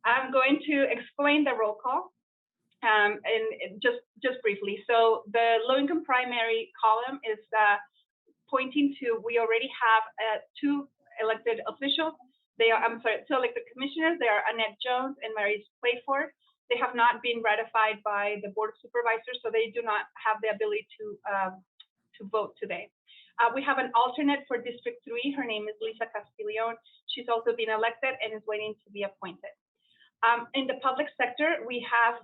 I'm going to explain the roll call and just briefly. So the low-income primary column is pointing to, we already have 2 elected officials. They are, 2 elected commissioners. They are Annette Jones and Mary Playford. They have not been ratified by the Board of Supervisors, so they do not have the ability to vote today. We have an alternate for District 3. Her name is Lisa Castillon. She's also been elected and is waiting to be appointed. In the public sector, we have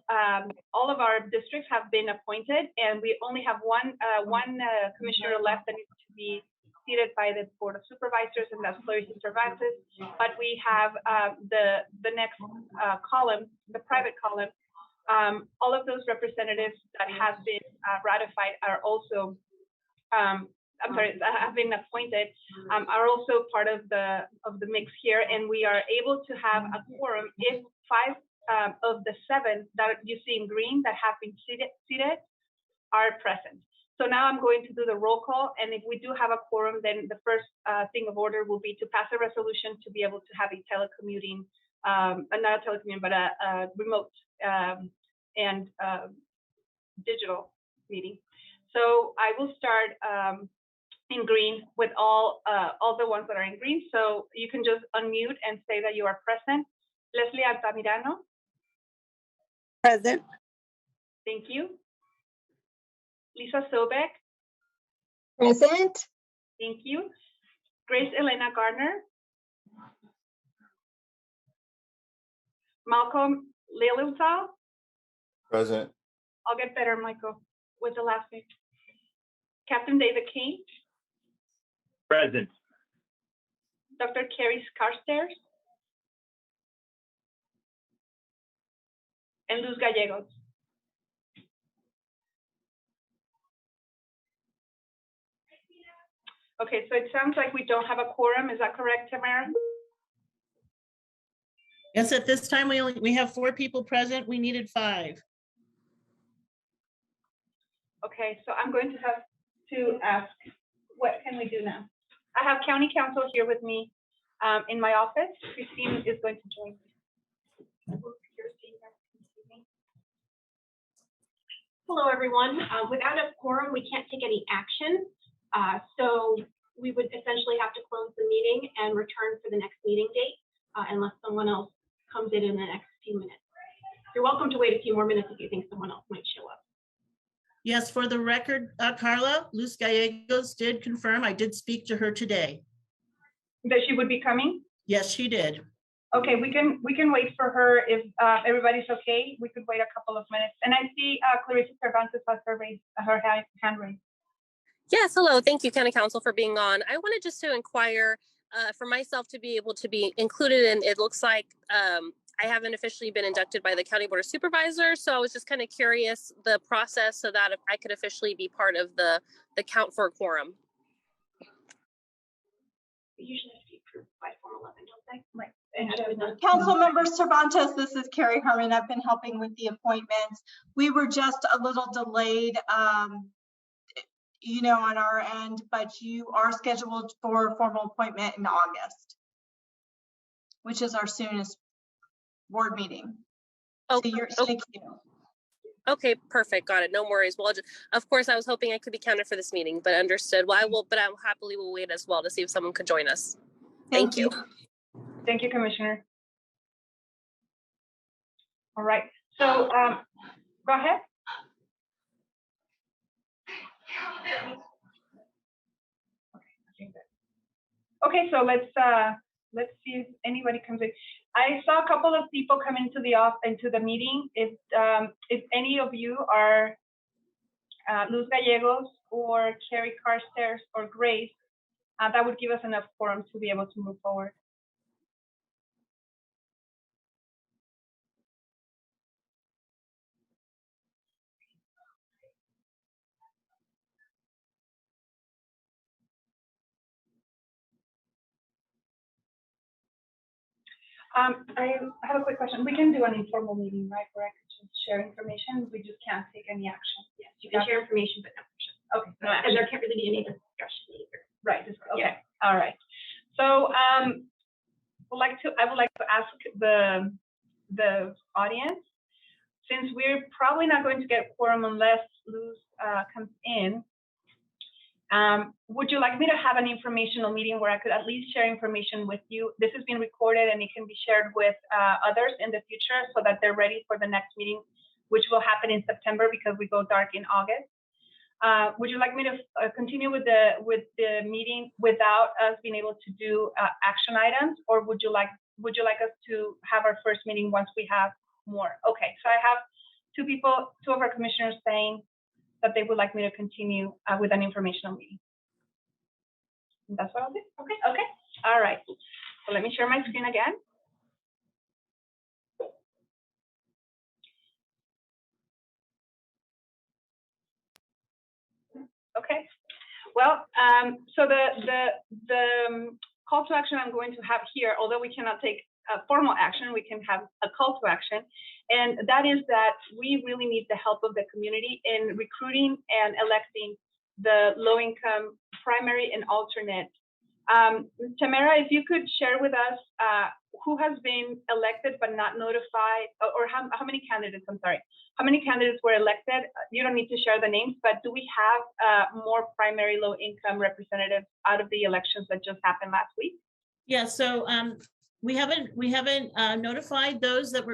all of our districts have been appointed, and we only have one commissioner left that needs to be seated by the Board of Supervisors, and that's Clarissa Cervantes. But we have the next column, the private column. All of those representatives that have been ratified are also, have been appointed, are also part of the mix here, and we are able to have a quorum if 5 of the 7 that you see in green that have been seated are present. So now I'm going to do the roll call, and if we do have a quorum, then the first thing of order will be to pass a resolution to be able to have a telecommuting, not a telecommuting, but a remote and digital meeting. So I will start in green with all the ones that are in green. So you can just unmute and say that you are present. Leslie Altamirano. Present. Thank you. Lisa Sobek. Present. Thank you. Grace Elena Gardner. Malcolm Lilienthal. Present. I'll get better, Michael, with the last name. Captain David King. Present. Dr. Carrie Carstairs. And Luz Gallegos. Okay, so it sounds like we don't have a quorum. Is that correct, Tamara? Yes, at this time we have 4 people present. We needed 5. Okay, so I'm going to have to ask, what can we do now? I have County Council here with me in my office. Christine is going to join me. Hello, everyone. Without a quorum, we can't take any action. So we would essentially have to close the meeting and return for the next meeting date unless someone else comes in the next few minutes. You're welcome to wait a few more minutes if you think someone else might show up. Yes, for the record, Carla, Luz Gallegos did confirm. I did speak to her today. That she would be coming? Yes, she did. Okay, we can wait for her if everybody's okay. We could wait a couple of minutes. And I see Clarissa Cervantes has her hand raised. Yes, hello. Thank you, County Council, for being on. I wanted just to inquire for myself to be able to be included in, it looks like I haven't officially been inducted by the County Board of Supervisors, so I was just kind of curious the process so that if I could officially be part of the count for a quorum. They usually have to be approved by Form 11, don't they? Right. Council Member Cervantes, this is Carrie Harmon. I've been helping with the appointments. We were just a little delayed, on our end, but you are scheduled for a formal appointment in August, which is our soonest board meeting. Okay. So thank you. Okay, perfect. Got it. No worries. Well, of course, I was hoping I could be counted for this meeting, but understood. Well, I happily will wait as well to see if someone could join us. Thank you. Thank you, Commissioner. All right. So go ahead. Okay, so let's see if anybody comes in. I saw a couple of people come into the meeting. If any of you are Luz Gallegos or Carrie Carstairs or Grace, that would give us enough quorum to be able to move forward. I have a quick question. We can do an informal meeting, right, where I could just share information. We just can't take any action. Yes, you can share information, but no action. Okay, no action. And there can't really be any discussion either. Right. Okay. Yeah. All right. So I would like to ask the the audience. Since we're probably not going to get quorum unless Luz comes in, would you like me to have an informational meeting where I could at least share information with you? This has been recorded and it can be shared with others in the future so that they're ready for the next meeting, which will happen in September because we go dark in August. Would you like me to continue with the meeting without us being able to do action items, or would you like us to have our first meeting once we have more? Okay, so I have two of our commissioners saying that they would like me to continue with an informational meeting. That's what I'll do. Okay. All right. So let me share my screen again. Okay. Well, so the call to action I'm going to have here, although we cannot take a formal action, we can have a call to action, and that is that we really need the help of the community in recruiting and electing the low-income primary and alternate. Tamara, if you could share with us who has been elected but not notified, or how many candidates, I'm sorry, how many candidates were elected? You don't need to share the names, but do we have more primary low-income representatives out of the elections that just happened last week? Yeah, so we haven't notified those that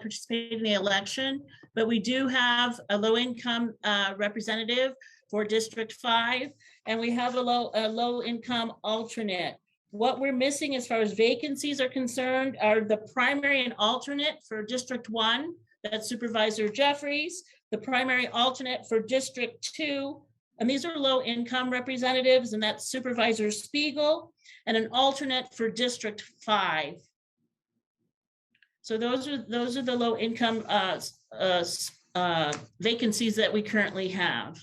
participated in the election, but we do have a low-income representative for District 5, and we have a low-income alternate. What we're missing as far as vacancies are concerned are the primary and alternate for District 1, that's Supervisor Jeffries, the primary alternate for District 2, and these are low-income representatives, and that's Supervisor Spiegel, and an alternate for District 5. So those are the low-income vacancies that we currently have.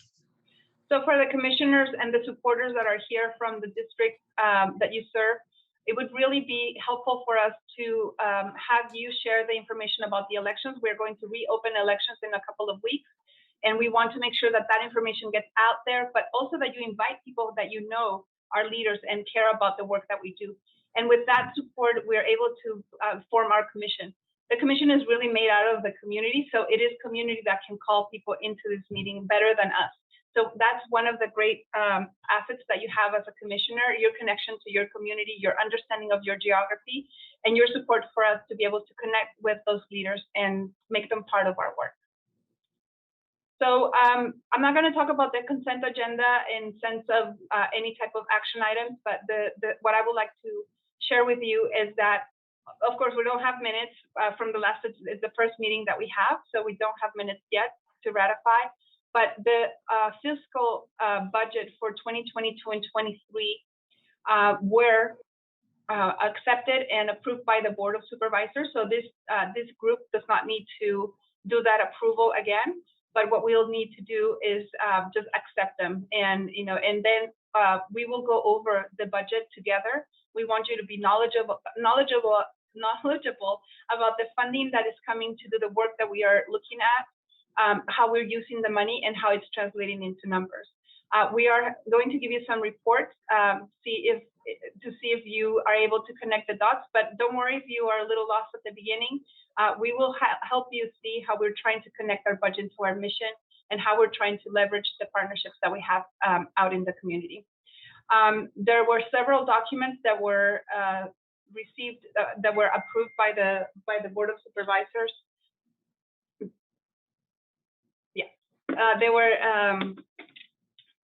So for the commissioners and the supporters that are here from the district that you serve, it would really be helpful for us to have you share the information about the elections. We're going to reopen elections in a couple of weeks, and we want to make sure that that information gets out there, but also that you invite people that you know are leaders and care about the work that we do. And with that support, we're able to form our commission. The commission is really made out of the community, so it is community that can call people into this meeting better than us. So that's one of the great assets that you have as a commissioner, your connection to your community, your understanding of your geography, and your support for us to be able to connect with those leaders and make them part of our work. So I'm not going to talk about the consent agenda in sense of any type of action items, but what I would like to share with you is that, of course, we don't have minutes from the last, it's the first meeting that we have, so we don't have minutes yet to ratify. But the fiscal budget for 2022 and 23 were accepted and approved by the Board of Supervisors. So this group does not need to do that approval again. But what we'll need to do is just accept them, and then we will go over the budget together. We want you to be knowledgeable about the funding that is coming to do the work that we are looking at. How we're using the money and how it's translating into numbers. We are going to give you some reports to see if you are able to connect the dots, but don't worry if you are a little lost at the beginning. We will help you see how we're trying to connect our budget to our mission and how we're trying to leverage the partnerships that we have out in the community. There were several documents that were received, that were approved by the Board of Supervisors. There were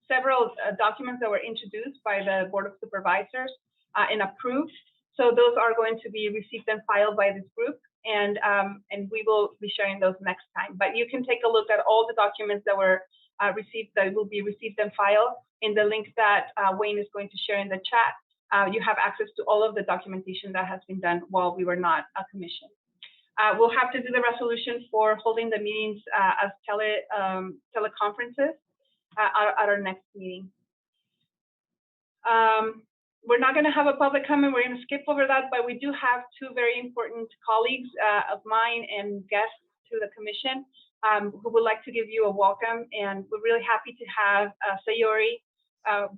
several documents that were introduced by the Board of Supervisors and approved. So those are going to be received and filed by this group, and we will be sharing those next time. But you can take a look at all the documents that were received, that will be received and filed in the link that Wayne is going to share in the chat. You have access to all of the documentation that has been done while we were not a commission. We'll have to do the resolution for holding the meetings as teleconferences at our next meeting. We're not going to have a public comment. We're going to skip over that, but we do have two very important colleagues of mine and guests to the commission who would like to give you a welcome. And we're really happy to have Sayori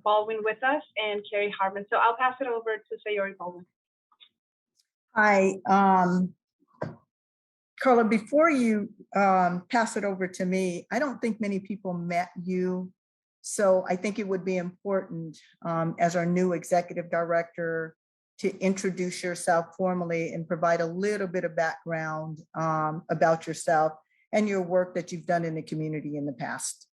Baldwin with us and Carrie Harmon. So I'll pass it over to Sayori Baldwin. Hi, Carla, before you pass it over to me, I don't think many people met you. So I think it would be important as our new executive director to introduce yourself formally and provide a little bit of background about yourself and your work that you've done in the community in the past.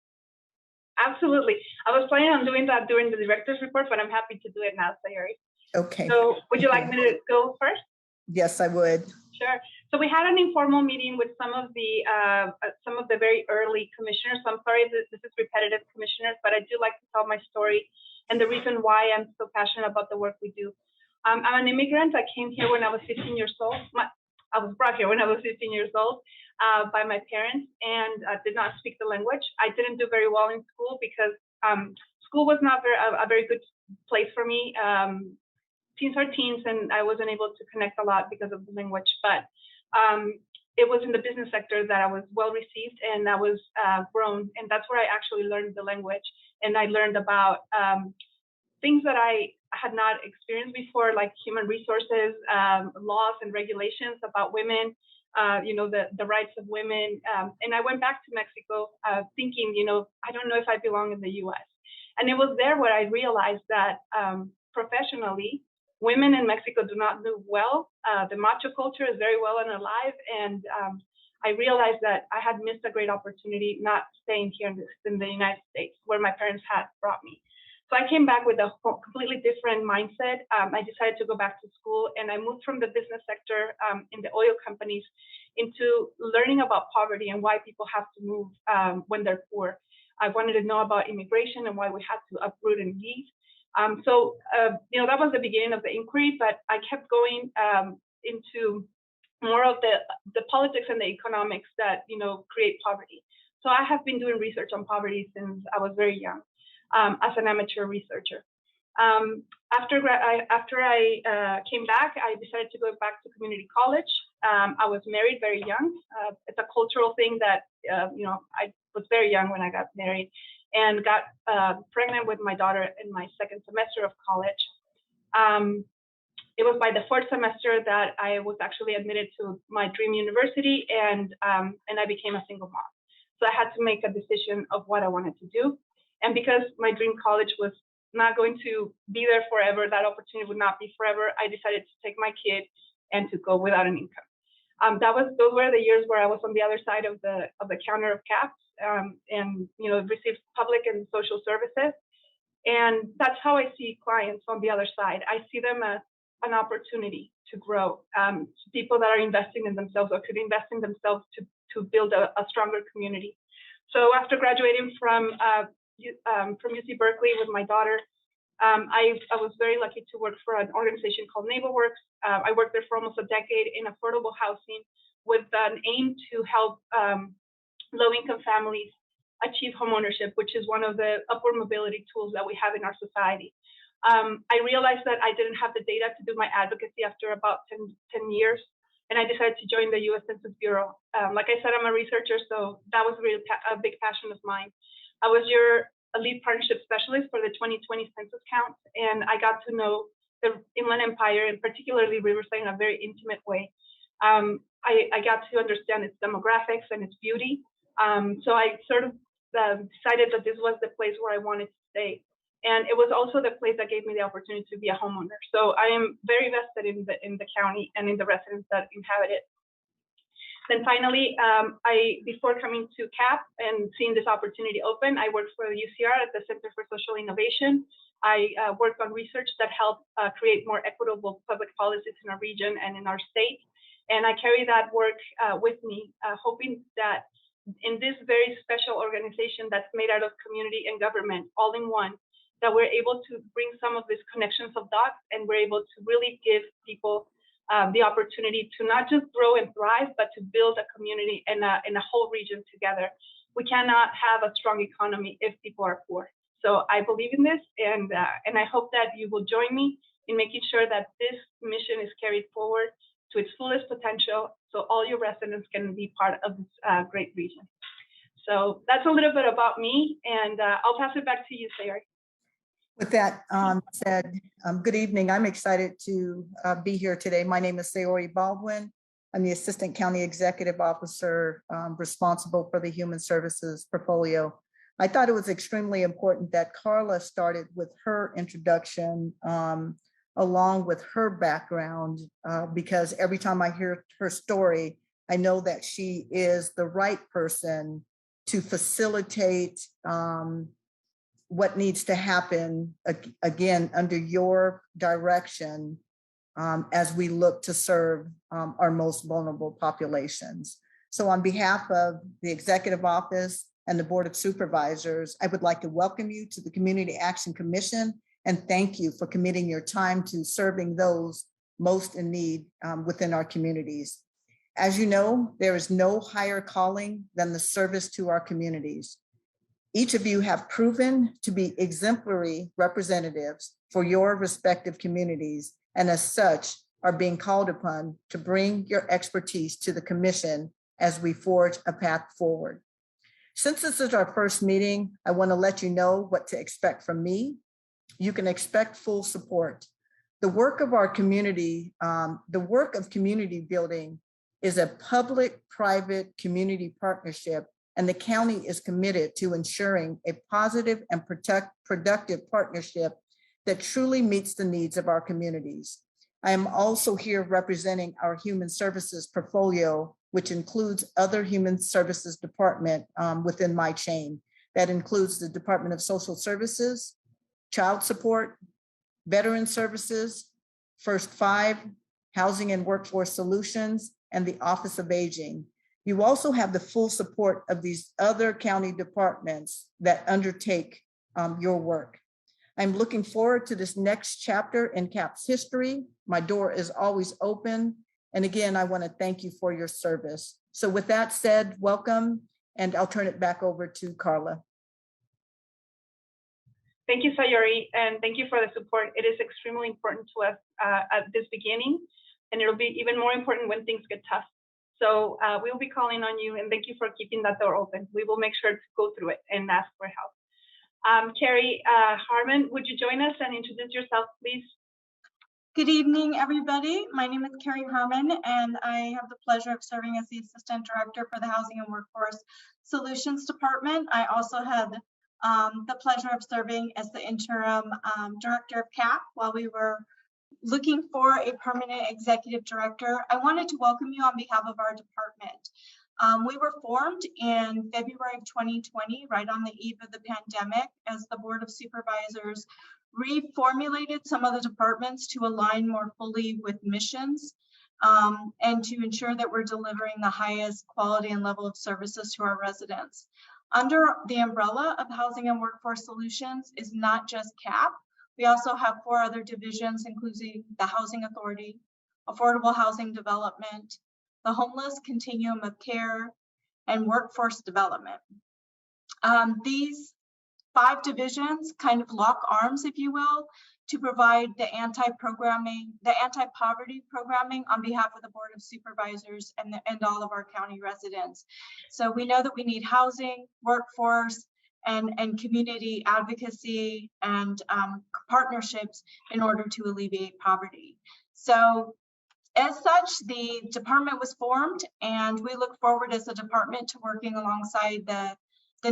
Absolutely. I was planning on doing that during the director's report, but I'm happy to do it now, Sayuri. Okay. So would you like me to go first? Yes, I would. Sure. So we had an informal meeting with some of the very early commissioners. So I'm sorry if this is repetitive, commissioners, but I do like to tell my story and the reason why I'm so passionate about the work we do. I'm an immigrant. I came here when I was 15 years old. I was brought here when I was 15 years old by my parents, and did not speak the language. I didn't do very well in school because school was not a very good place for me. Teens are teens, and I wasn't able to connect a lot because of the language. But it was in the business sector that I was well received, and I was grown, and that's where I actually learned the language. And I learned about things that I had not experienced before, like human resources, laws and regulations about women, the rights of women. And I went back to Mexico thinking, I don't know if I belong in the US. And it was there where I realized that professionally, women in Mexico do not do well. The macho culture is very well and alive. And I realized that I had missed a great opportunity not staying here in the United States, where my parents had brought me. So I came back with a completely different mindset. I decided to go back to school, and I moved from the business sector in the oil companies into learning about poverty and why people have to move when they're poor. I wanted to know about immigration and why we had to uproot and leave. So that was the beginning of the inquiry, but I kept going into more of the politics and the economics that create poverty. So I have been doing research on poverty since I was very young. As an amateur researcher. After I came back, I decided to go back to community college. I was married very young. It's a cultural thing that, I was very young when I got married and got pregnant with my daughter in my second semester of college. It was by the fourth semester that I was actually admitted to my dream university, and I became a single mom. So I had to make a decision of what I wanted to do. And because my dream college was not going to be there forever, that opportunity would not be forever, I decided to take my kid and to go without an income. Those were the years where I was on the other side of the counter of CAPS and received public and social services. And that's how I see clients on the other side. I see them as an opportunity to grow, people that are investing in themselves or could invest in themselves to build a stronger community. So after graduating from UC Berkeley with my daughter, I was very lucky to work for an organization called NeighborWorks. I worked there for almost a decade in affordable housing with an aim to help low-income families achieve homeownership, which is one of the upward mobility tools that we have in our society. I realized that I didn't have the data to do my advocacy after about 10 years, and I decided to join the U.S. Census Bureau. Like I said, I'm a researcher, so that was really a big passion of mine. I was your lead partnership specialist for the 2020 census count, and I got to know the Inland Empire, and particularly Riverside, in a very intimate way. I got to understand its demographics and its beauty. So I sort of decided that this was the place where I wanted to stay. And it was also the place that gave me the opportunity to be a homeowner. So I am very vested in the county and in the residents that inhabit it. Then finally, before coming to CAP and seeing this opportunity open, I worked for the UCR at the Center for Social Innovation. I worked on research that helped create more equitable public policies in our region and in our state. And I carry that work with me, hoping that in this very special organization that's made out of community and government all in one, that we're able to bring some of these connections of dots, and we're able to really give people the opportunity to not just grow and thrive, but to build a community and a whole region together. We cannot have a strong economy if people are poor. So I believe in this, and I hope that you will join me in making sure that this mission is carried forward to its fullest potential, so all your residents can be part of this great region. So that's a little bit about me, and I'll pass it back to you, Sayuri. With that said, good evening. I'm excited to be here today. My name is Sayori Baldwin. I'm the Assistant County Executive Officer responsible for the Human Services portfolio. I thought it was extremely important that Carla started with her introduction along with her background because every time I hear her story, I know that she is the right person to facilitate what needs to happen again under your direction as we look to serve our most vulnerable populations. So on behalf of the Executive Office and the Board of Supervisors, I would like to welcome you to the Community Action Commission and thank you for committing your time to serving those most in need within our communities. As you know, there is no higher calling than the service to our communities. Each of you have proven to be exemplary representatives for your respective communities, and as such are being called upon to bring your expertise to the commission as we forge a path forward. Since this is our first meeting, I want to let you know what to expect from me. You can expect full support. The work of our community, the work of community building is a public-private community partnership, and the county is committed to ensuring a positive and productive partnership that truly meets the needs of our communities. I am also here representing our Human Services portfolio, which includes other Human Services department within my chain. That includes the Department of Social Services, Child Support, Veteran Services, First Five, Housing and Workforce Solutions, and the Office of Aging. You also have the full support of these other county departments that undertake your work. I'm looking forward to this next chapter in CAP's history. My door is always open. And again, I want to thank you for your service. So with that said, welcome, and I'll turn it back over to Carla. Thank you, Sayori, and thank you for the support. It is extremely important to us at this beginning, and it'll be even more important when things get tough. So we'll be calling on you, and thank you for keeping that door open. We will make sure to go through it and ask for help. Carrie Harmon, would you join us and introduce yourself, please? Good evening, everybody. My name is Carrie Harmon, and I have the pleasure of serving as the Assistant Director for the Housing and Workforce Solutions Department. I also had the pleasure of serving as the Interim Director of CAP while we were looking for a permanent executive director. I wanted to welcome you on behalf of our department. We were formed in February of 2020, right on the eve of the pandemic, as the Board of Supervisors reformulated some of the departments to align more fully with missions and to ensure that we're delivering the highest quality and level of services to our residents. Under the umbrella of Housing and Workforce Solutions is not just CAP. We also have 4 other divisions, including the Housing Authority, Affordable Housing Development, the Homeless Continuum of Care, and Workforce Development. These 5 divisions kind of lock arms, if you will, to provide the anti-poverty programming on behalf of the Board of Supervisors and all of our county residents. So we know that we need housing, workforce, and community advocacy and partnerships in order to alleviate poverty. So as such, the department was formed, and we look forward as a department to working alongside the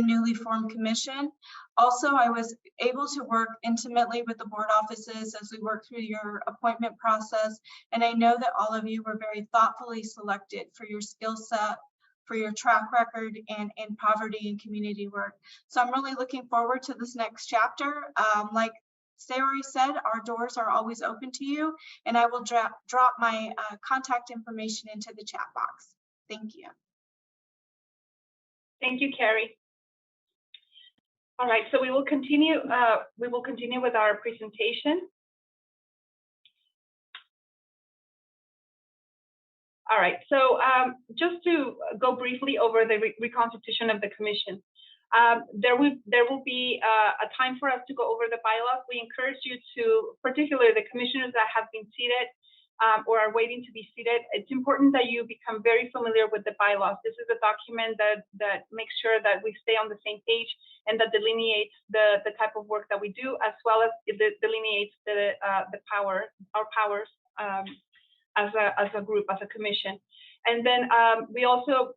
newly formed commission. Also, I was able to work intimately with the board offices as we worked through your appointment process. And I know that all of you were very thoughtfully selected for your skill set, for your track record in poverty and community work. So I'm really looking forward to this next chapter. Like Sayori said, our doors are always open to you, and I will drop my contact information into the chat box. Thank you. Thank you, Carrie. All right, so we will continue with our presentation. All right, so just to go briefly over the reconstitution of the commission. There will be a time for us to go over the bylaws. We encourage you to, particularly the commissioners that have been seated or are waiting to be seated, it's important that you become very familiar with the bylaws. This is a document that makes sure that we stay on the same page and that delineates the type of work that we do, as well as it delineates our powers as a group, as a commission. And then we also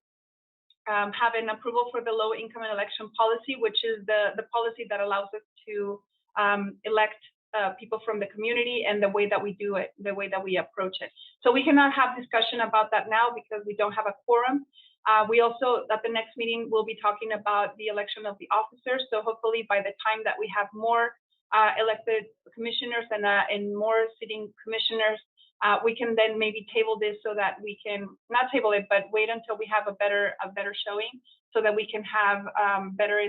have an approval for the low income and election policy, which is the policy that allows us to elect people from the community, and the way that we do it, the way that we approach it. So we cannot have discussion about that now because we don't have a quorum. We also, at the next meeting, will be talking about the election of the officers. So hopefully by the time that we have more elected commissioners and more sitting commissioners, we can then maybe table this so that we can not table it, but wait until we have a better showing, so that we can have better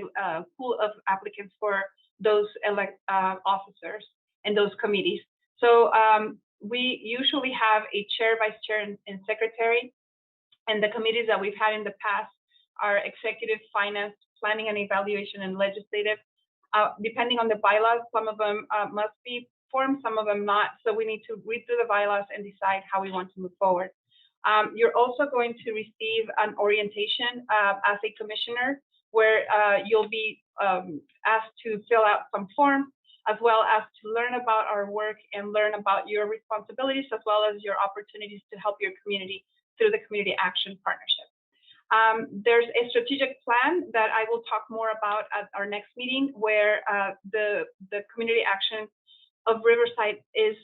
pool of applicants for those officers and those committees. So we usually have a chair, vice chair, and secretary. And the committees that we've had in the past are executive, finance, planning and evaluation, and legislative. Depending on the bylaws, some of them must be formed, some of them not. So we need to read through the bylaws and decide how we want to move forward. You're also going to receive an orientation as a commissioner, where you'll be asked to fill out some forms, as well as to learn about our work and learn about your responsibilities, as well as your opportunities to help your community through the Community Action Partnership. There's a strategic plan that I will talk more about at our next meeting, where the Community Action of Riverside is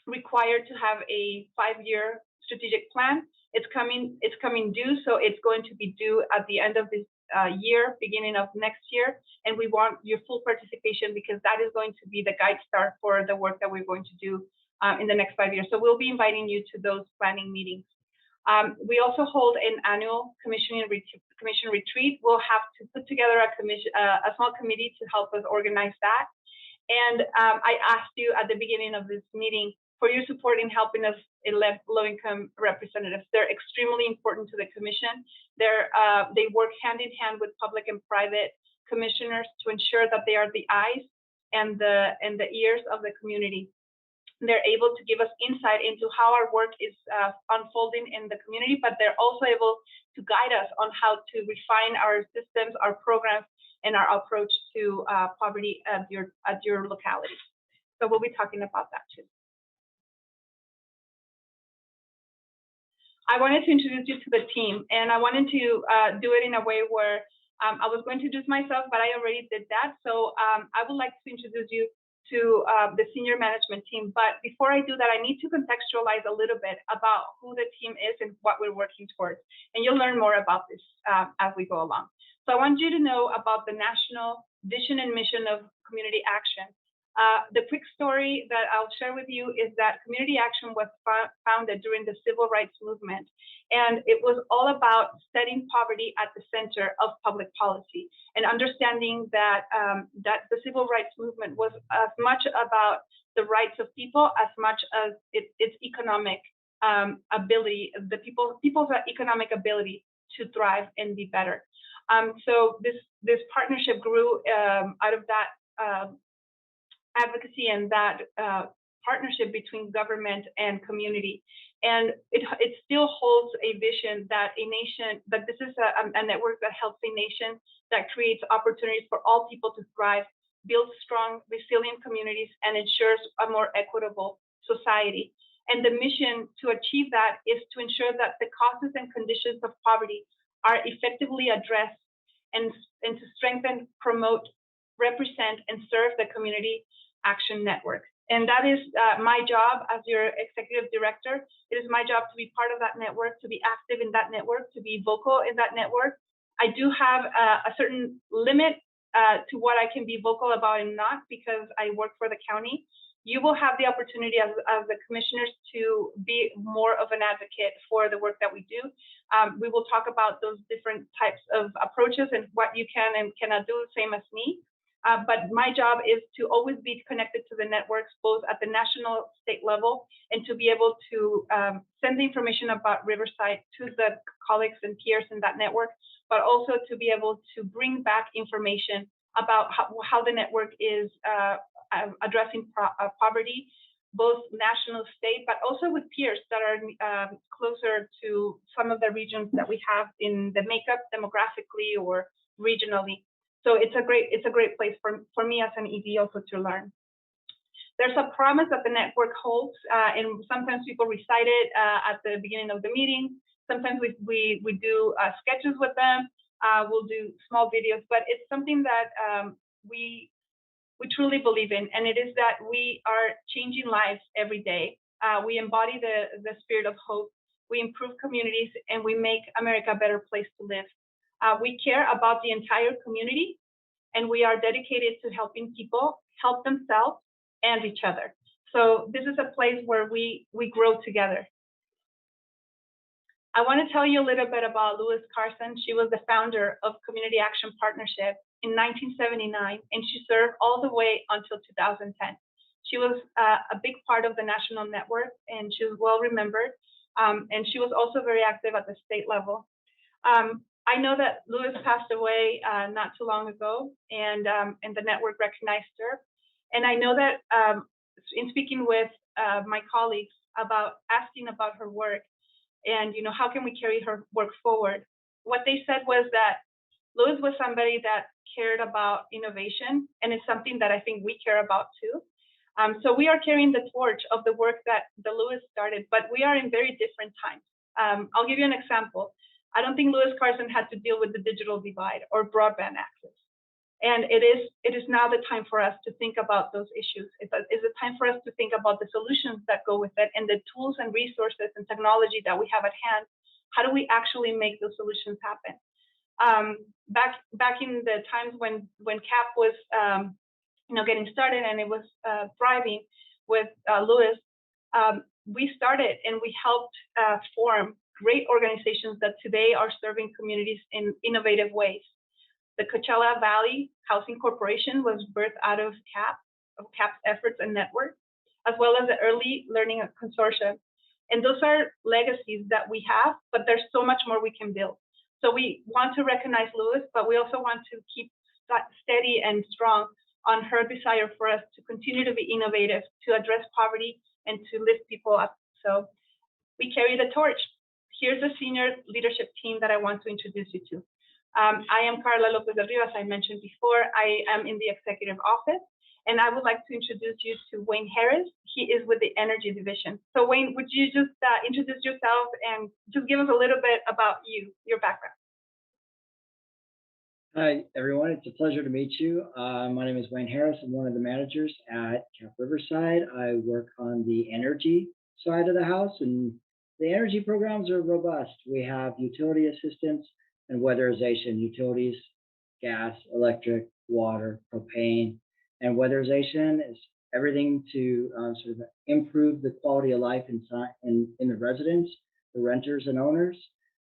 required to have a 5-year strategic plan. It's coming due, so it's going to be due at the end of this year, beginning of next year, and we want your full participation, because that is going to be the guide star for the work that we're going to do in the next 5 years. So we'll be inviting you to those planning meetings. We also hold an annual commission retreat. We'll have to put together a small committee to help us organize that. And I asked you at the beginning of this meeting for your support in helping us elect low-income representatives. They're extremely important to the commission. They work hand in hand with public and private commissioners to ensure that they are the eyes and the ears of the community. They're able to give us insight into how our work is unfolding in the community, but they're also able to guide us on how to refine our systems, our programs, and our approach to poverty at your locality. So we'll be talking about that too. I wanted to introduce you to the team, and I wanted to do it in a way where I was going to introduce myself, but I already did that. So I would like to introduce you to the senior management team. But before I do that, I need to contextualize a little bit about who the team is and what we're working towards. And you'll learn more about this as we go along. So I want you to know about the national vision and mission of Community Action. The quick story that I'll share with you is that Community Action was founded during the Civil Rights Movement, and it was all about setting poverty at the center of public policy and understanding that that the Civil Rights Movement was as much about the rights of people as much as its economic ability, people's economic ability to thrive and be better. So this partnership grew out of that advocacy and that partnership between government and community. And it still holds a vision that this is a network that helps a nation, that creates opportunities for all people to thrive, builds strong, resilient communities, and ensures a more equitable society. And the mission to achieve that is to ensure that the causes and conditions of poverty are effectively addressed, and to strengthen, promote, represent, and serve the Community Action Network. And that is my job as your executive director. It is my job to be part of that network, to be active in that network, to be vocal in that network. I do have a certain limit to what I can be vocal about and not, because I work for the county. You will have the opportunity as the commissioners to be more of an advocate for the work that we do. We will talk about those different types of approaches and what you can and cannot do, same as me. But my job is to always be connected to the networks, both at the national, state level, and to be able to send the information about Riverside to the colleagues and peers in that network, but also to be able to bring back information about how the network is addressing poverty, both national, state, but also with peers that are closer to some of the regions that we have in the makeup demographically or regionally. So it's a great place for me as an ED also to learn. There's a promise that the network holds, and sometimes people recite it at the beginning of the meeting. Sometimes we do sketches with them. We'll do small videos, but it's something that we truly believe in, and it is that we are changing lives every day. We embody the spirit of hope. We improve communities, and we make America a better place to live. We care about the entire community, and we are dedicated to helping people help themselves and each other. So this is a place where we grow together. I want to tell you a little bit about Lois Carson. She was the founder of Community Action Partnership in 1979, and she served all the way until 2010. She was a big part of the national network, and she was well remembered. And she was also very active at the state level. I know that Lois passed away not too long ago, and the network recognized her. And I know that in speaking with my colleagues about asking about her work and how can we carry her work forward, what they said was that Lois was somebody that cared about innovation, and it's something that I think we care about too. So we are carrying the torch of the work that the Lois started, but we are in very different times. I'll give you an example. I don't think Lois Carson had to deal with the digital divide or broadband access. And it is now the time for us to think about those issues. It's a time for us to think about the solutions that go with it and the tools and resources and technology that we have at hand. How do we actually make those solutions happen? Back in the times when CAP was getting started and it was thriving with Lois, we started and we helped form great organizations that today are serving communities in innovative ways. The Coachella Valley Housing Corporation was birthed out of CAP's efforts and network, as well as the Early Learning Consortium. And those are legacies that we have, but there's so much more we can build. So we want to recognize Lois, but we also want to keep steady and strong on her desire for us to continue to be innovative, to address poverty, and to lift people up. So we carry the torch. Here's a senior leadership team that I want to introduce you to. I am Carla Lopez de Rivas, I mentioned before. I am in the executive office, and I would like to introduce you to Wayne Harris. He is with the Energy Division. So Wayne, would you just introduce yourself and just give us a little bit about you, your background? Hi, everyone. It's a pleasure to meet you. My name is Wayne Harris. I'm one of the managers at CAP Riverside. I work on the energy side of the house, and the energy programs are robust. We have utility assistance and weatherization, utilities, gas, electric, water, propane, and weatherization is everything to sort of improve the quality of life in the residents, the renters and owners.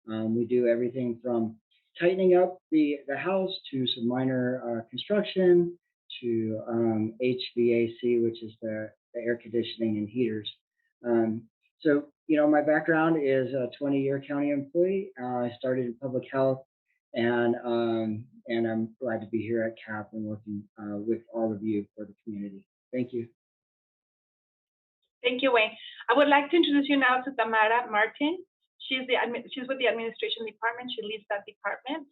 We do everything from tightening up the house to some minor construction to HVAC, which is the air conditioning and heaters. So, my background is a 20-year county employee. I started in public health, and I'm glad to be here at CAP and working with all of you for the community. Thank you. Thank you, Wayne. I would like to introduce you now to Tamara Martin. She's with the administration department. She leads that department.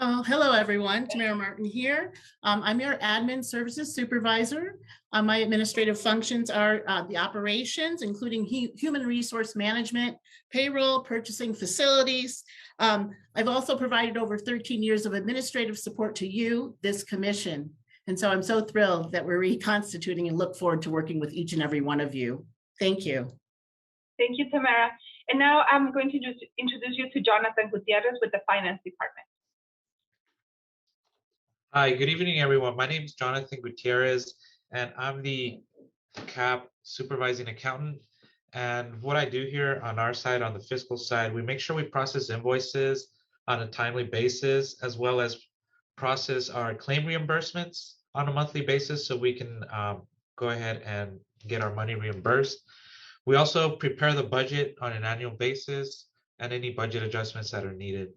Oh, hello, everyone. Tamara Martin here. I'm your admin services supervisor. My administrative functions are the operations, including human resource management, payroll, purchasing, facilities. I've also provided over 13 years of administrative support to you, this commission. And so I'm so thrilled that we're reconstituting and look forward to working with each and every one of you. Thank you. Thank you, Tamara. And now I'm going to introduce you to Jonathan Gutierrez with the finance department. Hi, good evening, everyone. My name is Jonathan Gutierrez, and I'm the CAP supervising accountant. And what I do here on our side, on the fiscal side, we make sure we process invoices on a timely basis, as well as process our claim reimbursements on a monthly basis so we can go ahead and get our money reimbursed. We also prepare the budget on an annual basis and any budget adjustments that are needed.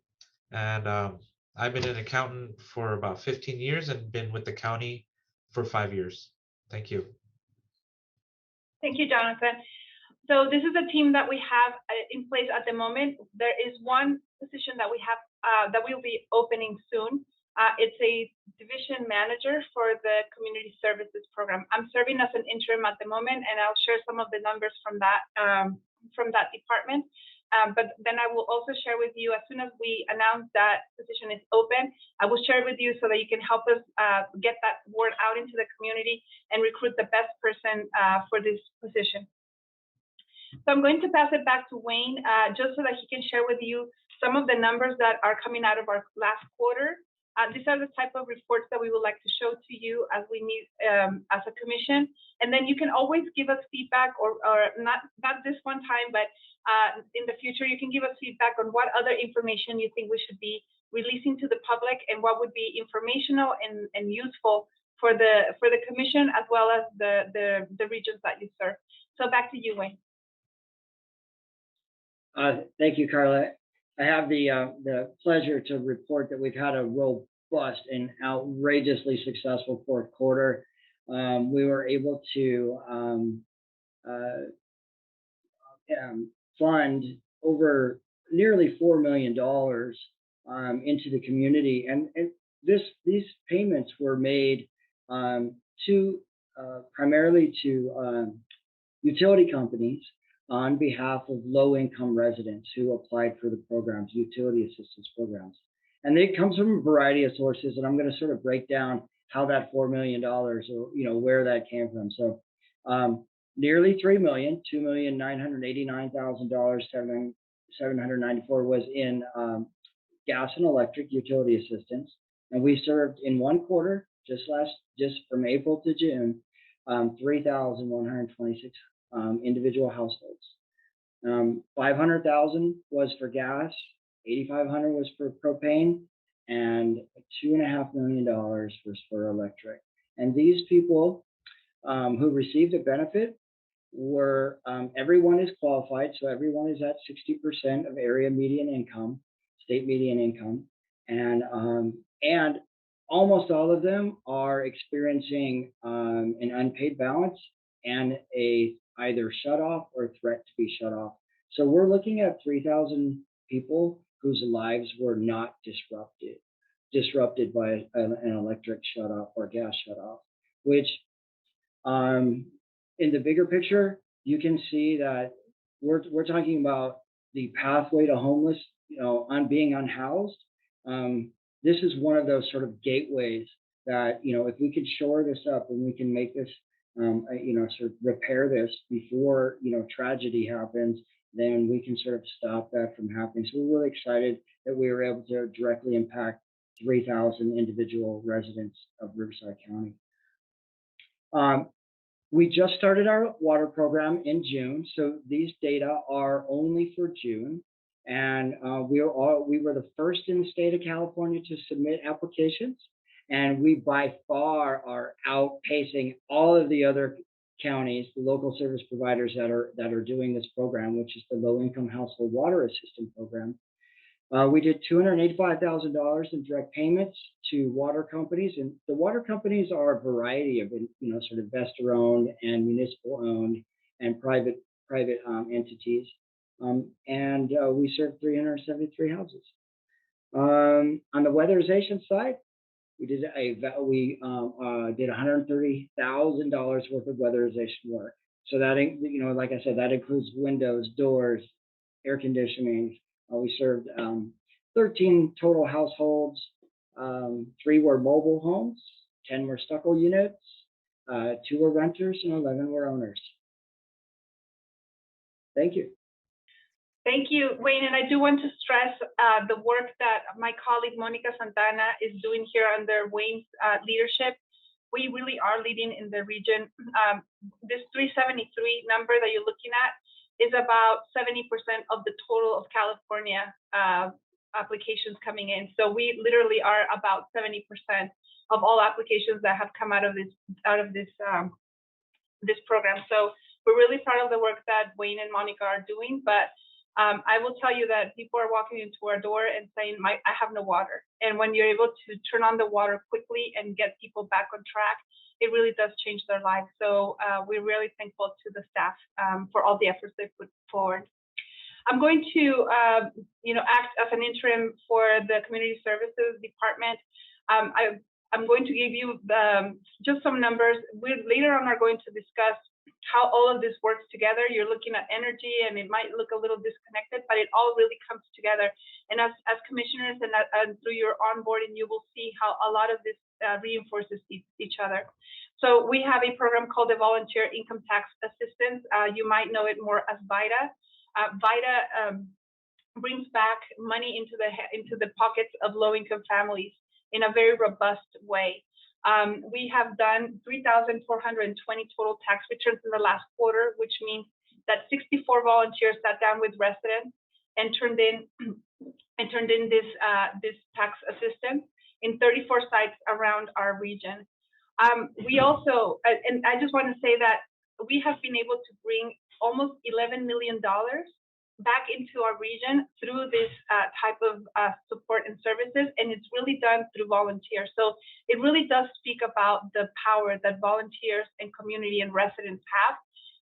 And I've been an accountant for about 15 years and been with the county for 5 years. Thank you. Thank you, Jonathan. So this is a team that we have in place at the moment. There is one position that we have that will be opening soon. It's a division manager for the community services program. I'm serving as an interim at the moment, and I'll share some of the numbers from that department. But then I will also share with you, as soon as we announce that position is open, I will share with you so that you can help us get that word out into the community and recruit the best person for this position. So I'm going to pass it back to Wayne, just so that he can share with you some of the numbers that are coming out of our last quarter. These are the type of reports that we would like to show to you as we meet as a commission. And then you can always give us feedback, or not this one time, but in the future, you can give us feedback on what other information you think we should be releasing to the public, and what would be informational and useful for the commission, as well as the regions that you serve. So back to you, Wayne. Thank you, Carla. I have the pleasure to report that we've had a robust and outrageously successful fourth quarter. We were able to fund over nearly $4 million into the community, and these payments were made primarily to utility companies on behalf of low-income residents who applied for the programs, utility assistance programs. And it comes from a variety of sources, and I'm going to sort of break down how that $4 million, or where that came from. So nearly $3 million, $2,989,794 was in gas and electric utility assistance. And we served in one quarter, just from April to June, 3,126 individual households. 500,000 was for gas, 8,500 was for propane, and $2.5 million was for electric. And these people who received the benefit were, everyone is qualified, so everyone is at 60% of area median income, state median income, and almost all of them are experiencing an unpaid balance and either shut off or threat to be shut off. So we're looking at 3,000 people whose lives were not disrupted by an electric shut off or gas shut off, which in the bigger picture, you can see that we're talking about the pathway to homeless, on being unhoused. This is one of those sort of gateways that, if we could shore this up and we can make this sort of repair this before, tragedy happens, then we can sort of stop that from happening. So we're really excited that we were able to directly impact 3,000 individual residents of Riverside County. We just started our water program in June, so these data are only for June. And we were the first in the state of California to submit applications. And we by far are outpacing all of the other counties, the local service providers that are doing this program, which is the Low Income Household Water Assistance Program. We did $285,000 in direct payments to water companies, and the water companies are a variety of, sort of investor-owned and municipal-owned and private entities. And we served 373 houses. On the weatherization side, we did $130,000 worth of weatherization work. So that, like I said, that includes windows, doors, air conditioning. We served 13 total households. 3 were mobile homes, 10 were stucco units, 2 were renters, and 11 were owners. Thank you. Thank you, Wayne. And I do want to stress the work that my colleague Monica Santana is doing here under Wayne's leadership. We really are leading in the region. This 373 number that you're looking at is about 70% of the total of California applications coming in. So we literally are about 70% of all applications that have come out of this program. So we're really proud of the work that Wayne and Monica are doing, but I will tell you that people are walking into our door and saying, I have no water. And when you're able to turn on the water quickly and get people back on track, it really does change their lives. So we're really thankful to the staff for all the efforts they put forward. I'm going to, act as an interim for the Community Services Department. I'm going to give you just some numbers. We later on are going to discuss how all of this works together. You're looking at energy, and it might look a little disconnected, but it all really comes together. And as commissioners and through your onboarding, you will see how a lot of this reinforces each other. So we have a program called the Volunteer Income Tax Assistance. You might know it more as VITA. VITA brings back money into the pockets of low-income families in a very robust way. We have done 3,420 total tax returns in the last quarter, which means that 64 volunteers sat down with residents and turned in this tax assistance in 34 sites around our region. We also, and I just want to say that we have been able to bring almost $11 million back into our region through this type of support and services, and it's really done through volunteers. So it really does speak about the power that volunteers and community and residents have,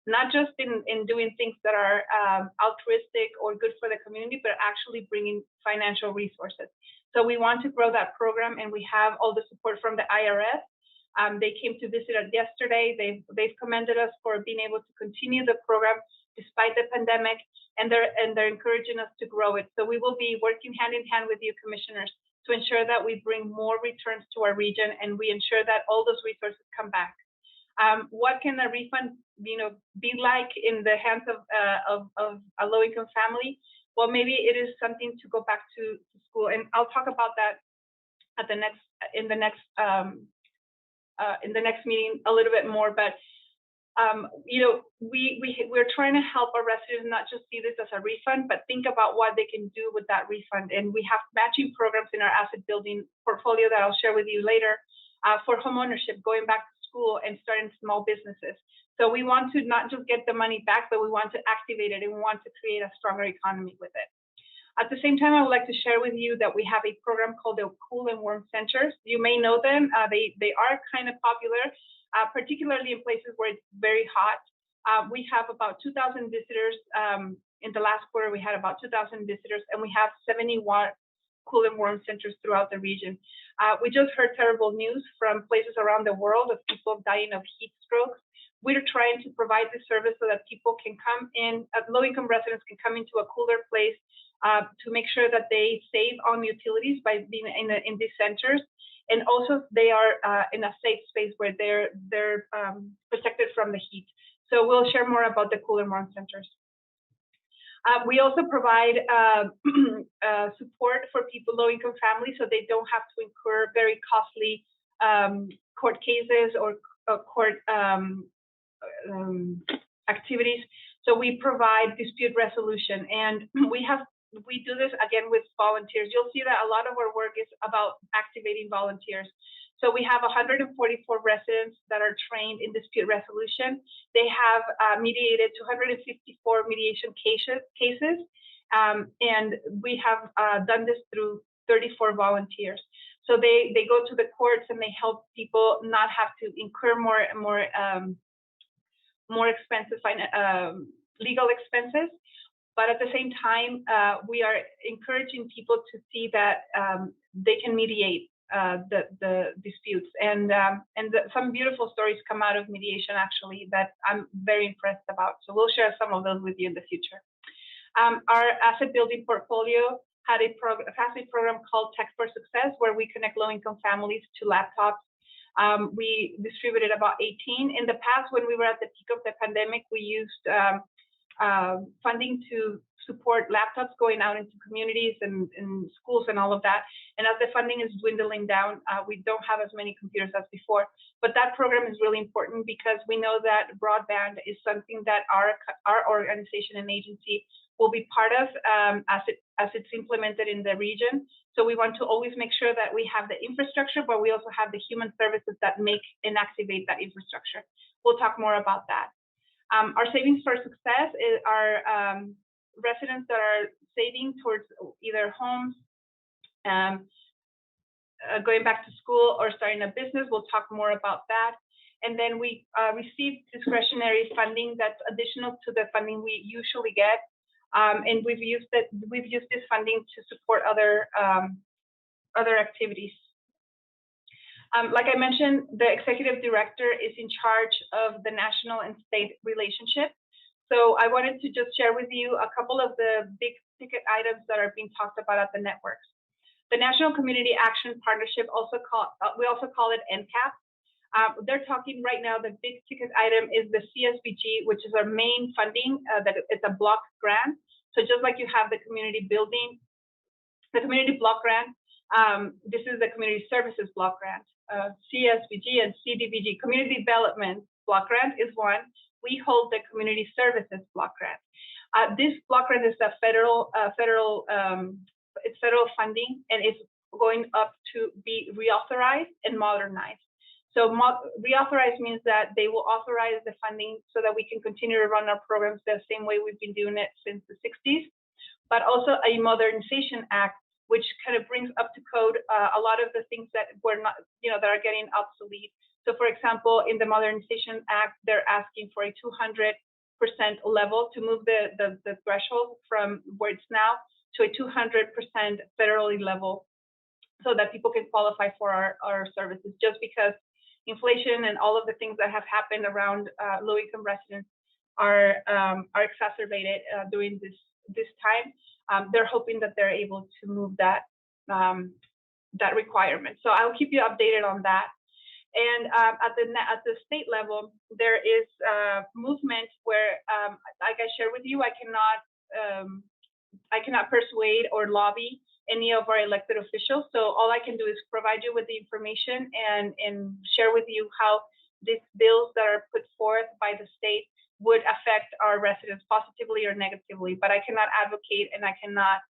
not just in doing things that are altruistic or good for the community, but actually bringing financial resources. So we want to grow that program, and we have all the support from the IRS. They came to visit us yesterday. They've commended us for being able to continue the program despite the pandemic, and they're encouraging us to grow it. So we will be working hand in hand with you, commissioners, to ensure that we bring more returns to our region, and we ensure that all those resources come back. What can a refund, be like in the hands of a low-income family? Well, maybe it is something to go back to school, and I'll talk about that at in the next meeting a little bit more. But we're trying to help our residents not just see this as a refund, but think about what they can do with that refund. And we have matching programs in our asset building portfolio that I'll share with you later for homeownership, going back to school and starting small businesses. So we want to not just get the money back, but we want to activate it, and we want to create a stronger economy with it. At the same time, I would like to share with you that we have a program called the Cool and Warm Centers. You may know them. They are kind of popular, particularly in places where it's very hot. We have about 2,000 visitors. In the last quarter, we had about 2,000 visitors, and we have 71 Cool and Warm Centers throughout the region. We just heard terrible news from places around the world of people dying of heat strokes. We're trying to provide this service so that people can come in, low-income residents can come into a cooler place to make sure that they save on utilities by being in these centers. And also they are in a safe space where they're protected from the heat. So we'll share more about the Cool and Warm Centers. We also provide support for people, low-income families, so they don't have to incur very costly court cases or court activities. So we provide dispute resolution, and we do this again with volunteers. You'll see that a lot of our work is about activating volunteers. So we have 144 residents that are trained in dispute resolution. They have mediated 254 mediation cases, and we have done this through 34 volunteers. So they go to the courts and they help people not have to incur more expensive legal expenses. But at the same time, we are encouraging people to see that they can mediate the disputes, and some beautiful stories come out of mediation, actually, that I'm very impressed about. So we'll share some of those with you in the future. Our asset building portfolio had a program called Tech for Success, where we connect low-income families to laptops. We distributed about 18. In the past, when we were at the peak of the pandemic, we used funding to support laptops going out into communities and schools and all of that. And as the funding is dwindling down, we don't have as many computers as before. But that program is really important because we know that broadband is something that our organization and agency will be part of as it's implemented in the region. So we want to always make sure that we have the infrastructure, but we also have the human services that make and activate that infrastructure. We'll talk more about that. Our Savings for Success is our residents that are saving towards either homes, going back to school, or starting a business. We'll talk more about that. And then we received discretionary funding that's additional to the funding we usually get. And we've used this funding to support other activities. Like I mentioned, the executive director is in charge of the national and state relationship. So I wanted to just share with you a couple of the big ticket items that are being talked about at the networks. The National Community Action Partnership, we also call it NCAP. They're talking right now, the big ticket item is the CSBG, which is our main funding, that it's a block grant. So just like you have the community building, the community block grant, this is the community services block grant. CSBG and CDBG, community development block grant is one. We hold the community services block grant. This block grant is a federal funding, and it's going up to be reauthorized and modernized. So reauthorize means that they will authorize the funding so that we can continue to run our programs the same way we've been doing it since the 60s, but also a modernization act, which kind of brings up to code a lot of the things that were not, that are getting obsolete. So for example, in the Modernization Act, they're asking for a 200% level to move the threshold from where it's now to a 200% federally level so that people can qualify for our services, just because inflation and all of the things that have happened around low-income residents are exacerbated during this time. They're hoping that they're able to move that requirement. So I'll keep you updated on that. And at the state level, there is movement where, like I shared with you, I cannot persuade or lobby any of our elected officials. So all I can do is provide you with the information and share with you how these bills that are put forth by the state would affect our residents positively or negatively. But I cannot advocate and I cannot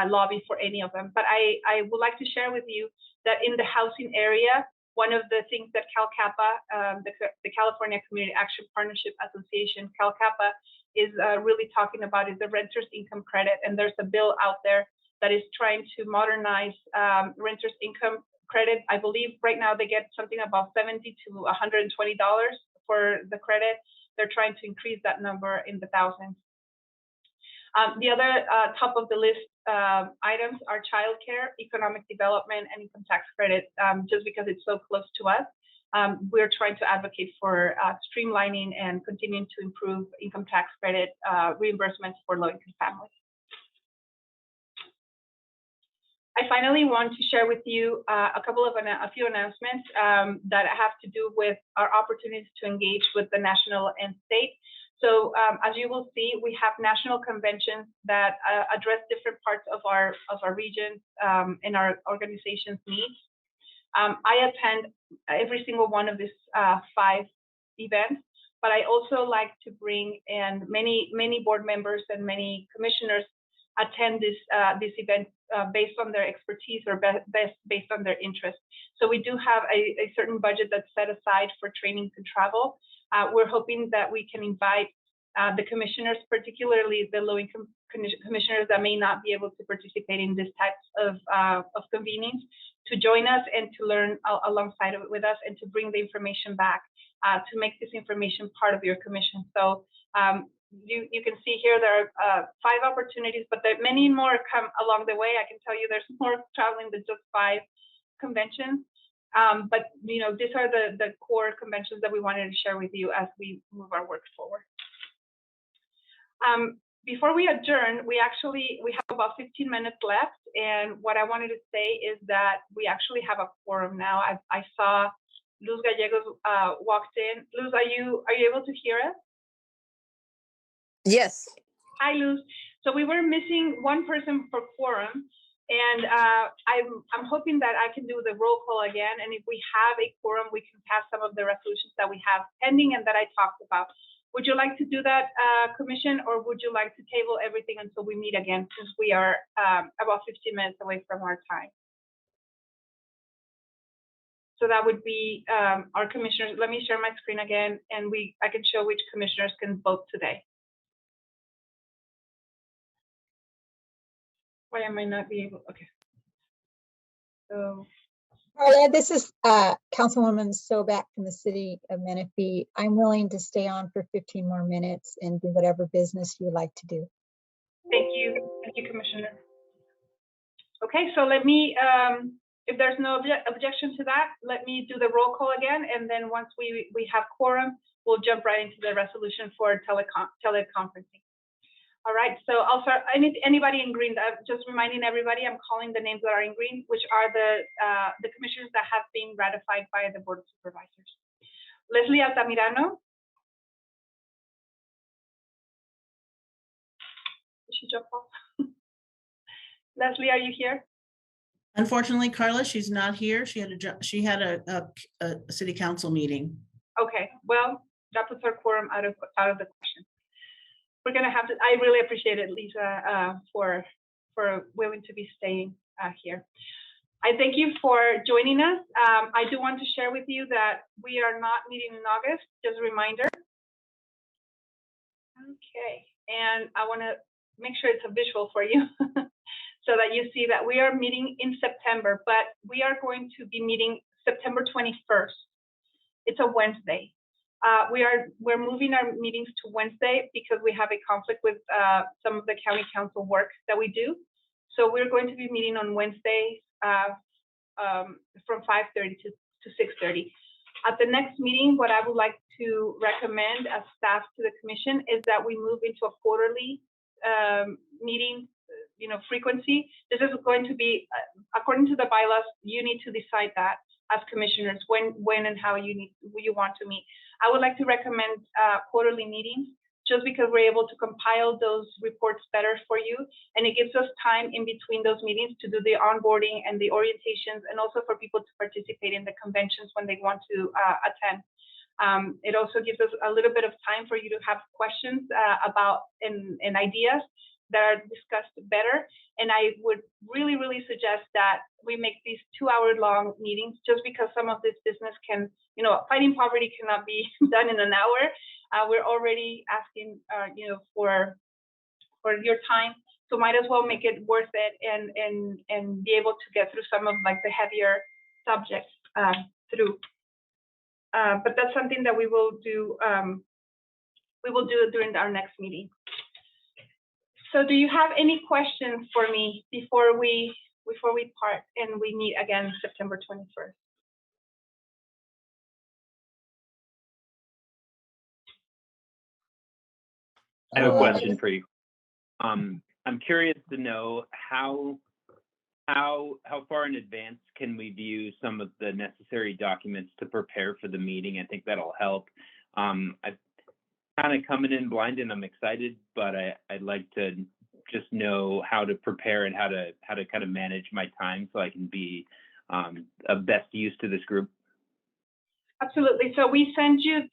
lobby for any of them. But I would like to share with you that in the housing area, one of the things that CalCAPA, the California Community Action Partnership Association, CalCAPA, is really talking about is the renter's income credit. And there's a bill out there that is trying to modernize renters income credit. I believe right now they get something about $70 to $120 for the credit. They're trying to increase that number in the thousands. The other top of the list items are childcare, economic development, and income tax credit. Just because it's so close to us, we're trying to advocate for streamlining and continuing to improve income tax credit reimbursements for low-income families. I finally want to share with you a few announcements that have to do with our opportunities to engage with the national and state. So as you will see, we have national conventions that address different parts of our regions and our organization's needs. I attend every single one of these 5 events, but I also like to bring in many board members and many commissioners attend this event based on their expertise or based on their interest. So we do have a certain budget that's set aside for trainings and travel. We're hoping that we can invite the commissioners, particularly the low-income commissioners that may not be able to participate in this types of convenings, to join us and to learn alongside of it with us and to bring the information back to make this information part of your commission. So you can see here there are 5 opportunities, but there are many more come along the way. I can tell you there's more traveling than just 5 conventions. But these are the core conventions that we wanted to share with you as we move our work forward. Before we adjourn, we have about 15 minutes left, and what I wanted to say is that we actually have a quorum now. I saw Luz Gallegos walked in. Luz, are you able to hear us? Yes. Hi, Luz. So we were missing one person for quorum, and I'm hoping that I can do the roll call again. And if we have a quorum, we can pass some of the resolutions that we have pending and that I talked about. Would you like to do that, Commission, or would you like to table everything until we meet again, since we are about 15 minutes away from our time? So that would be our commissioners. Let me share my screen again, and I can show which commissioners can vote today. Why am I not be able? Okay. So Carla, this is Councilwoman Sobak from the city of Menifee. I'm willing to stay on for 15 more minutes and do whatever business you would like to do. Thank you, Commissioner. Okay, so let me, if there's no objection to that, let me do the roll call again, and then once we have quorum, we'll jump right into the resolution for teleconferencing. All right, so I'll start. Anybody in green, just reminding everybody, I'm calling the names that are in green, which are the commissioners that have been ratified by the Board of Supervisors. Leslie Altamirano. Did she jump off? Leslie, are you here? Unfortunately, Carla, she's not here. She had a city council meeting. Okay, well, that puts our quorum out of the question. We're gonna have to. I really appreciate it, Lisa, for willing to be staying here. I thank you for joining us. I do want to share with you that we are not meeting in August. Just a reminder. Okay, and I want to make sure it's a visual for you so that you see that we are meeting in September, but we are going to be meeting September 21st. It's a Wednesday. We're moving our meetings to Wednesday because we have a conflict with some of the county council work that we do. So we're going to be meeting on Wednesday from 5:30 to 6:30. At the next meeting, what I would like to recommend as staff to the commission is that we move into a quarterly meeting, frequency. This is going to be, according to the bylaws, you need to decide that as commissioners when and how you want to meet. I would like to recommend quarterly meetings just because we're able to compile those reports better for you, and it gives us time in between those meetings to do the onboarding and the orientations, and also for people to participate in the conventions when they want to attend. It also gives us a little bit of time for you to have questions about and ideas that are discussed better. And I would really, really suggest that we make these 2-hour-long meetings just because some of this business can, fighting poverty cannot be done in an hour. We're already asking, for your time, so might as well make it worth it and be able to get through some of like the heavier subjects through. But that's something that we will do. We will do it during our next meeting. So, do you have any questions for me before we part and we meet again September 21st? I have a question for you. I'm curious to know how far in advance can we view some of the necessary documents to prepare for the meeting? I think that'll help. I've kind of coming in blind and I'm excited, but I'd like to just know how to prepare and how to kind of manage my time so I can be of best use to this group. Absolutely. So we send you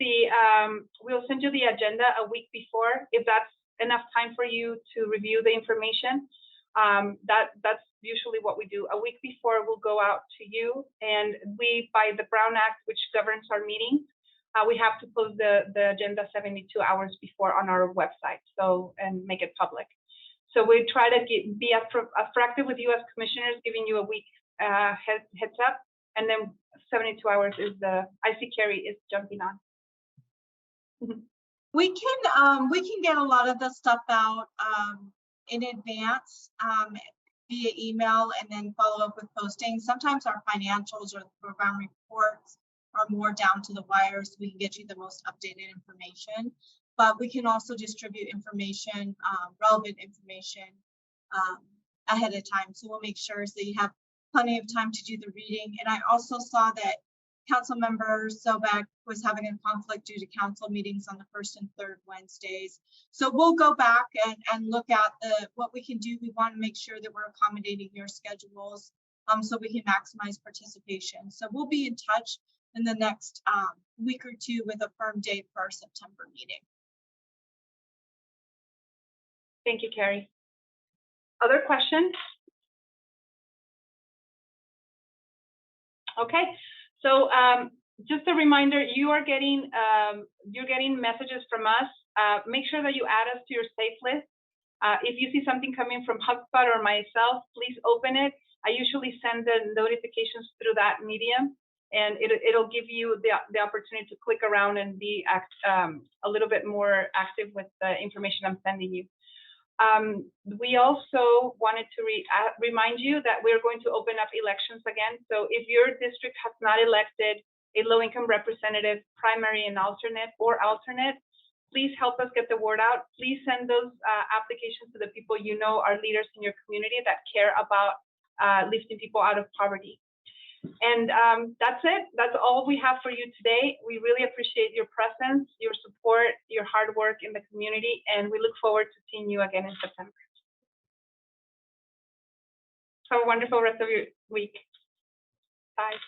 we'll send you the agenda a week before, if that's enough time for you to review the information. That's usually what we do. A week before, we'll go out to you, and we, by the Brown Act, which governs our meetings, we have to post the agenda 72 hours before on our website, and make it public. So we try to be proactive with you as commissioners, giving you a week heads up, and then 72 hours is I see Carrie is jumping on. We can get a lot of the stuff out in advance via email and then follow up with postings. Sometimes our financials or the program reports are more down to the wire, so we can get you the most updated information. But we can also distribute information, relevant information ahead of time. So we'll make sure so you have plenty of time to do the reading. And I also saw that Council Member Sobek was having a conflict due to council meetings on the first and third Wednesdays. So we'll go back and look at what we can do. We want to make sure that we're accommodating your schedules so we can maximize participation. So we'll be in touch in the next week or two with a firm date for our September meeting. Thank you, Carrie. Other questions? Okay, so just a reminder, you're getting messages from us. Make sure that you add us to your safe list If you see something coming from HubSpot or myself, please open it. I usually send the notifications through that medium, and it'll give you the opportunity to click around and be a little bit more active with the information I'm sending you. We also wanted to remind you that we're going to open up elections again. So if your district has not elected a low-income representative, primary and alternate, please help us get the word out. Please send those applications to the people you know are leaders in your community that care about lifting people out of poverty. And that's it. That's all we have for you today. We really appreciate your presence, your support, your hard work in the community, and we look forward to seeing you again in September. Have a wonderful rest of your week. Bye.